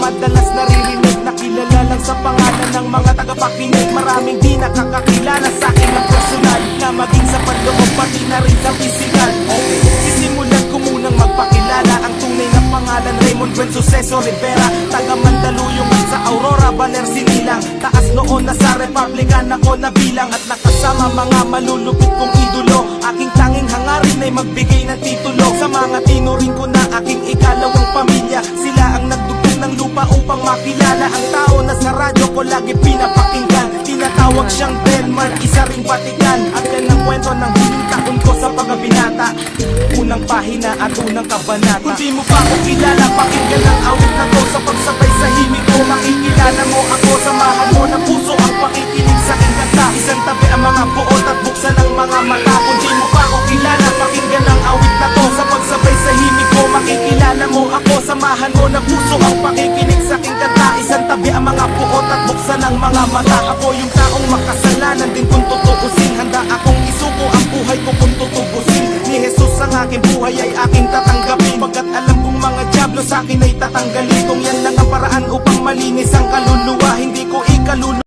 madalas naririnig, nakilala lang sa pangalan ng mga tagapakinig. Maraming di nakakakilala sa akin ang personal, na maging sa panloob pati na rin sa physical. Okay, sisimulan ko munang magpakilala. Ang tunay na pangalan Raymond Buen Suceso Rivera, taga Mandaluyong at sa Aurora, Baler, Sinilang. Taas noon na sa Republican ako nabilang, at nakasama mga malulupit kong idolo. Aking tanging hangarin ay magbigay ng titulo sa mga tinuring ko na aking ikalawang pamilya. Sila ang nagdugtong ng lupa upang makilala ang tao na sa radyo ko lagi pinapakinggan. Tinatawag siyang Denmark, isa ring Vatican. At yan ang kwento ng huling taon ko sa pagkabinata, unang pahina at unang kabanata. Kung di mo pa ako kilala, pakinggan ang awit na to. Sa pagsabay sa himig ko, makikilala mo ako. Samahan mo ng puso ang pakikinig sa aking kanta. Isang tabi ang mga buot at buksan ang mga mata. Kung di mo pa ako kilala, pakinggan ang awit na to. Sa pagsabay sa himig ko, makikilala mo ako. Samahan mo ng puso ang pakikinig sa aking kanta. Isang tabi ang mga buot at buksan ang mga mata. Ako yung taong makasalanan din kung tutuusin. Handa akong isuko ang buhay ko kung tutubusin. Ni Jesus ang aking buhay ay aking tatanggapin, pagkat alam kong mga dyablo sa akin ay tatanggalin. Kung yan lang ang paraan upang malinis ang